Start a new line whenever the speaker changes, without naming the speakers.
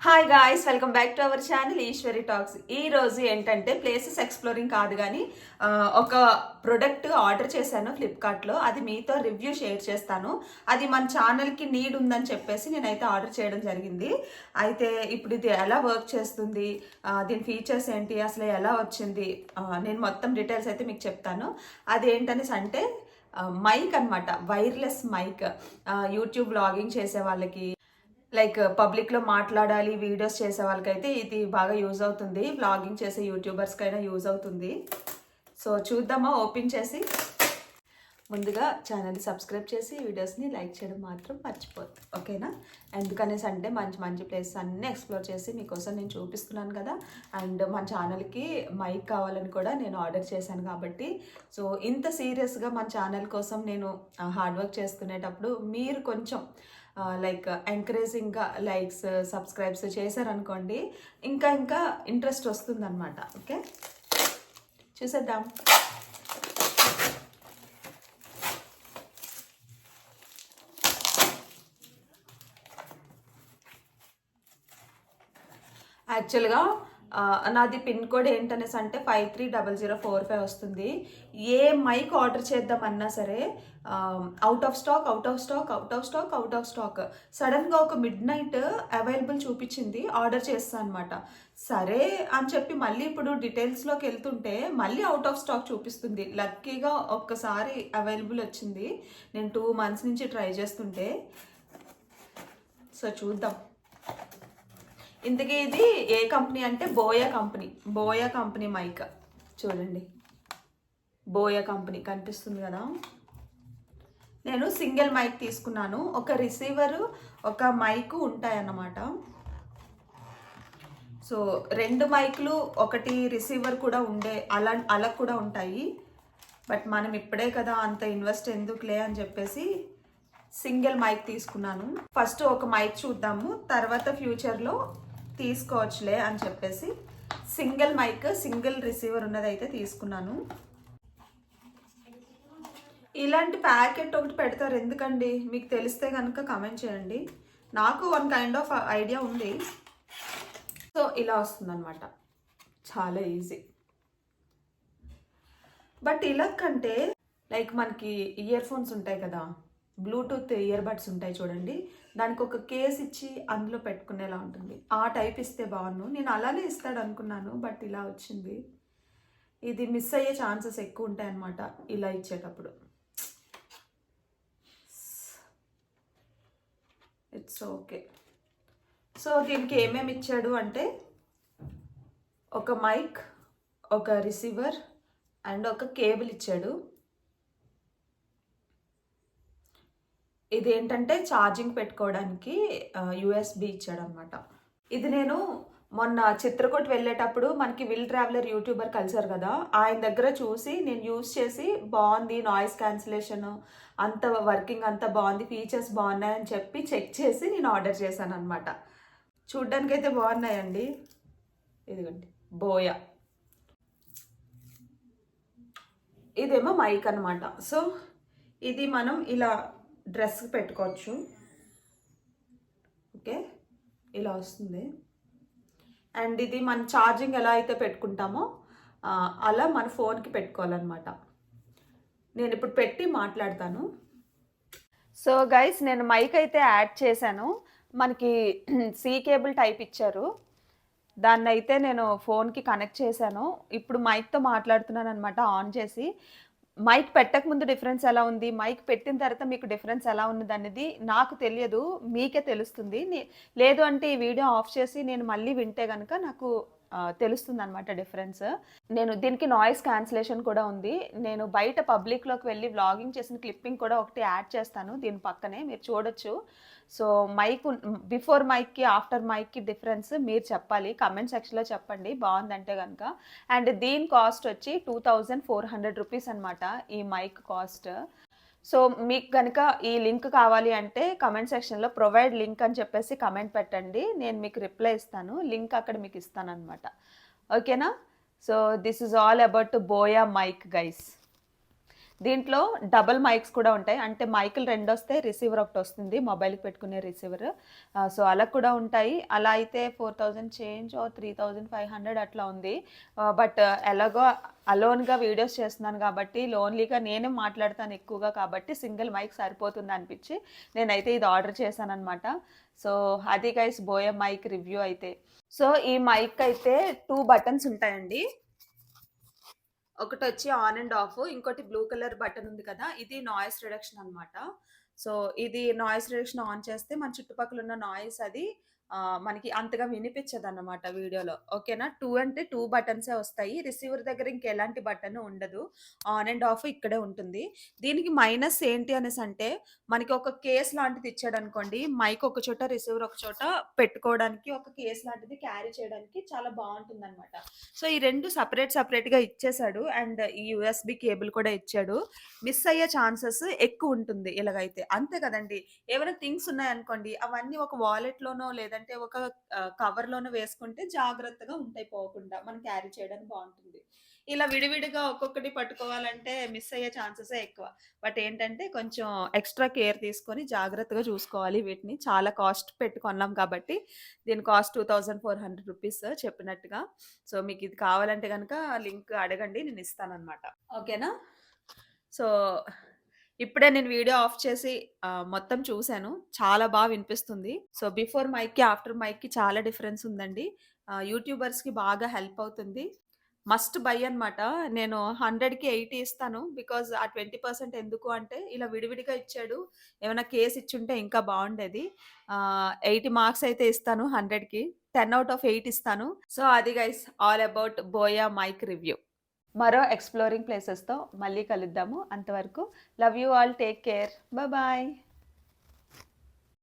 Hi guys, welcome back to our channel Eswari talks. ఈ రోజు ఏంటంటే ప్లేసెస్ ఎక్స్ప్లోరింగ్ కాదు కానీ ఒక ప్రొడక్ట్ ఆర్డర్ చేశాను ఫ్లిప్కార్ట్లో. అది మీతో రివ్యూ షేర్ చేస్తాను. అది మన ఛానల్కి నీడ్ ఉందని చెప్పేసి నేనైతే ఆర్డర్ చేయడం జరిగింది. అయితే ఇప్పుడు ఇది ఎలా వర్క్ చేస్తుంది, దీని ఫీచర్స్ ఏంటి, అసలు ఎలా వచ్చింది, నేను మొత్తం డీటెయిల్స్ అయితే మీకు చెప్తాను. అది ఏంటనేసి అంటే మైక్ అనమాట, వైర్లెస్ మైక్. యూట్యూబ్ వ్లాగింగ్ చేసే వాళ్ళకి, లైక్ పబ్లిక్లో మాట్లాడాలి, వీడియోస్ చేసే వాళ్ళకైతే ఇది బాగా యూజ్ అవుతుంది. వ్లాగింగ్ చేసే యూట్యూబర్స్కైనా యూజ్ అవుతుంది. సో చూద్దామా ఓపెన్ చేసి. ముందుగా ఛానల్ని సబ్స్క్రైబ్ చేసి వీడియోస్ని లైక్ చేయడం మాత్రం మర్చిపోద్దు, ఓకేనా? ఎందుకనేసి అంటే మంచి మంచి ప్లేసెస్ అన్నీ ఎక్స్ప్లోర్ చేసి మీకోసం నేను చూపిస్తున్నాను కదా. అండ్ మన ఛానల్కి మైక్ కావాలని కూడా నేను ఆర్డర్ చేశాను కాబట్టి, సో ఇంత సీరియస్గా మన ఛానల్ కోసం నేను హార్డ్ వర్క్ చేసుకునేటప్పుడు మీరు కొంచెం లైక్ ఎంకరేజింగ్గా లైక్స్, సబ్స్క్రైబ్స్ చేశారనుకోండి, ఇంకా ఇంకా ఇంట్రెస్ట్ వస్తుందన్నమాట. ఓకే, చూసేద్దాం. యాక్చువల్గా నాది పిన్ కోడ్ ఏంటనేసి అంటే 530045 వస్తుంది. ఏ మైక్ ఆర్డర్ చేద్దామన్నా సరే out of stock, out of stock, out of stock, out of stock. సడన్గా ఒక మిడ్ నైట్ అవైలబుల్ చూపించింది, ఆర్డర్ చేస్తాను అనమాట. సరే అని చెప్పి మళ్ళీ ఇప్పుడు డీటెయిల్స్లోకి వెళ్తుంటే మళ్ళీ అవుట్ ఆఫ్ స్టాక్ చూపిస్తుంది. లక్కీగా ఒక్కసారి అవైలబుల్ వచ్చింది. నేను 2 months నుంచి ట్రై చేస్తుంటే. సో చూద్దాం. ఇంతకీ ఇది ఏ కంపెనీ అంటే బోయా కంపెనీ మైక్. చూడండి, బోయా కంపెనీ కనిపిస్తుంది కదా. నేను సింగిల్ మైక్ తీసుకున్నాను. ఒక రిసీవరు, ఒక మైకు ఉంటాయన్నమాట. సో 2 మైకులు, ఒకటి రిసీవర్ కూడా అలా కూడా ఉంటాయి. బట్ మనం ఇప్పుడే కదా అంత ఇన్వెస్ట్ ఎందుకులే అని చెప్పేసి సింగిల్ మైక్ తీసుకున్నాను. ఫస్ట్ ఒక మైక్ చూద్దాము, తర్వాత ఫ్యూచర్లో తీసుకోవచ్చులే అని చెప్పేసి సింగిల్ మైక్, సింగిల్ రిసీవర్ ఉన్నదైతే తీసుకున్నాను. ఇలాంటి ప్యాకెట్ ఒకటి పెడతారు ఎందుకండి? మీకు తెలిస్తే కనుక కమెంట్ చేయండి. నాకు వన్ కైండ్ ఆఫ్ ఐడియా ఉంది. సో ఇలా వస్తుందన్నమాట, చాలా ఈజీ. బట్ ఇలా కంటే లైక్ మనకి ఇయర్ ఫోన్స్ ఉంటాయి కదా, బ్లూటూత్ ఇయర్ బడ్స్ ఉంటాయి చూడండి, దానికి ఒక కేస్ ఇచ్చి అందులో పెట్టుకునేలా ఉంటుంది. ఆ టైప్ ఇస్తే బాగున్నాను. నేను అలానే ఇస్తాడు అనుకున్నాను, బట్ ఇలా వచ్చింది. ఇది మిస్ అయ్యే ఛాన్సెస్ ఎక్కువ ఉంటాయి అన్నమాట ఇలా ఇచ్చేటప్పుడు. It's okay. సో దీనికి ఏమేమి ఇచ్చాడు అంటే ఒక మైక్, ఒక రిసీవర్ అండ్ ఒక కేబుల్ ఇచ్చాడు. ఇది ఏంటంటే ఛార్జింగ్ పెట్టుకోవడానికి USB ఇచ్చాడు అనమాట. ఇది నేను మొన్న చిత్రకూట్ వెళ్ళేటప్పుడు మనకి విల్ ట్రావెలర్ యూట్యూబర్ కలిసారు కదా, ఆయన దగ్గర చూసి నేను యూజ్ చేసి బాగుంది, నాయిస్ క్యాన్సిలేషన్ అంత వర్కింగ్ అంతా బాగుంది, ఫీచర్స్ బాగున్నాయని చెప్పి చెక్ చేసి నేను ఆర్డర్ చేశాను అనమాట. చూడ్డానికి అయితే బాగున్నాయండి. ఇదిగోండి బోయా, ఇదేమో మైక్ అనమాట. సో ఇది మనం ఇలా డ్రెస్కి పెట్టుకోవచ్చు. ఓకే, ఇలా వస్తుంది. అండ్ ఇది మన ఛార్జింగ్ ఎలా అయితే పెట్టుకుంటామో అలా మన ఫోన్కి పెట్టుకోవాలన్నమాట. నేను ఇప్పుడు పెట్టి మాట్లాడతాను. సో గైస్, నేను మైక్ అయితే యాడ్ చేశాను. మనకి సి కేబుల్ టైప్ ఇచ్చారు, దాన్ని అయితే నేను ఫోన్కి కనెక్ట్ చేశాను. ఇప్పుడు మైక్తో మాట్లాడుతున్నాను అనమాట, ఆన్ చేసి. మైక్ పెట్టక ముందు డిఫరెన్స్ ఎలా ఉంది, మైక్ పెట్టిన తర్వాత మీకు డిఫరెన్స్ ఎలా ఉన్నది అనేది నాకు తెలియదు, మీకే తెలుస్తుంది. లేదు అంటే ఈ వీడియో ఆఫ్ చేసి నేను మళ్ళీ వింటే కనుక నాకు తెలుస్తుంది అనమాట డిఫరెన్స్. నేను దీనికి నాయిస్ క్యాన్సిలేషన్ కూడా ఉంది. నేను బయట పబ్లిక్లోకి వెళ్ళి వ్లాగింగ్ చేసిన క్లిప్పింగ్ కూడా ఒకటి యాడ్ చేస్తాను దీని పక్కనే, మీరు చూడొచ్చు. సో మైక్ బిఫోర్ మైక్కి ఆఫ్టర్ మైక్కి డిఫరెన్స్ మీరు చెప్పాలి, కమెంట్ సెక్షన్లో చెప్పండి బాగుందంటే కనుక. అండ్ దీని కాస్ట్ వచ్చి 2400 రూపీస్ అనమాట ఈ మైక్ కాస్ట్. సో మీకు కనుక ఈ లింక్ కావాలి అంటే కమెంట్ సెక్షన్లో ప్రొవైడ్ లింక్ అని చెప్పేసి కమెంట్ పెట్టండి, నేను మీకు రిప్లై ఇస్తాను. లింక్ అక్కడ మీకు ఇస్తాను అనమాట, ఓకేనా? So this is all about Boya mic guys. దీంట్లో డబుల్ మైక్స్ కూడా ఉంటాయి. అంటే మైకులు 2 వస్తాయి. రిసీవర్ ఒకటొస్తుంది. మొబైల్‌కి పెట్టుకునే రిసీవర్. సో, అలా కూడా ఉంటాయి. అలా అయితే 4000 చేంజ్ ఆర్ 3500 అట్లా ఉంది. బట్ ఎలాగో అలోన్‌గా వీడియోస్ చేస్తున్నాను కాబట్టి, లోన్లీగా నేనే మాట్లాడతాను ఎక్కువగా కాబట్టి, సింగిల్ మైక్ సరిపోతుంది అనిపిచ్చి, నేనైతే ఇది ఆర్డర్ చేశాననమాట. సో, అది గైస్ బోయా మైక్ రివ్యూ అయితే. సో, ఈ మైక్ అయితే 2 బటన్స్ ఉంటాయండి. ఒకటొచ్చి ఆన్ అండ్ ఆఫ్. ఇంకోటి బ్లూ కలర్ బటన్ ఉంది కదా! ఇది నాయిస్ రిడక్షన్ అనమాట. సో, ఇది నాయిస్ రిడక్షన్ ఆన్ చేస్తే మన చుట్టుపక్కల ఉన్న నాయిస్ అది మనకి అంతగా వినిపించదన్నమాట వీడియోలో. ఓకేనా? 2 అంటే 2 బటన్సే వస్తాయి. రిసీవర్ దగ్గర ఇంకెలాంటి బటన్ ఉండదు. ఆన్ అండ్ ఆఫ్ ఇక్కడే ఉంటుంది. దీనికి మైనస్ ఏంటి అనేసంటే, మనకి ఒక కేస్ లాంటిది ఇచ్చాడనుకోండి. మైక్ ఒక చోట, రిసీవర్ ఒక చోట పెట్టుకోవడానికి ఒక కేస్ లాంటిది క్యారీ చేయడానికి చాలా బావుంటుందన్నమాట. సో, ఈ 2 సెపరేట్‌గా ఇచ్చేసాడు. అండ్ ఈ యూఎస్‌బీ కేబుల్ కూడా ఇచ్చాడు. మిస్ అయ్యే ఛాన్సెస్ ఎక్కువుంటుంది ఇలాగైతే. అంతే కదండీ! ఏవైనా థింగ్స్ ఉన్నాయనుకోండి, అవన్నీ ఒక వాలెట్‌లోనో లేదంటే ఒక కవర్‌లోనో వేసుకుంటే జాగ్రత్తగా ఉంటాయి పోకుండా. మనం క్యారీ చేయడానికి బావుంటుంది. ఇలా విడివిడిగా ఒక్కొక్కటి పట్టుకోవాలంటే మిస్ అయ్యే ఛాన్సెసే ఎక్కువ. బట్ ఏంటంటే కొంచెం ఎక్స్‌ట్రా కేర్ తీసుకొని జాగ్రత్తగా చూసుకోవాలి వీటిని. చాలా కాస్ట్ పెట్టి కొన్నాం కాబట్టి దీని కాస్ట్ రూ. 2400 చెప్పినట్టుగా. సో, మీకిది కావాలంటే గనక లింక్ అడగండి. నేనిస్తాననమాట. ఓకేనా? సో, ఇప్పుడే నేను వీడియో ఆఫ్ చేసి మొత్తం చూసాను. చాలా వినిపిస్తుంది. సో, బిఫోర్ మైక్‌కి, ఆఫ్టర్ మైక్‌కి చాలా డిఫరెన్స్ ఉందండి. యూట్యూబర్స్‌కి బాగా హెల్ప్ అవుతుంది. మస్ట్ బై అనమాట. నేను 100కి 80 ఇస్తాను. బికాజ్ ఆ 20% ఎందుకు అంటే ఇలా విడివిడిగా ఇచ్చాడు. ఏమైనా కేస్ ఇచ్చుంటే ఇంకా బావుండేది. 80 మార్క్స్ అయితే ఇస్తాను 100కి. 10 ఔట్ ఆఫ్ 8 ఇస్తాను. సో, అది guys all about Boya mic review. మరో ఎక్స్‌ప్లోరింగ్ ప్లేసెస్‌తో మళ్ళీ కలుద్దాము. అంతవరకు love you all. Take care. Bye.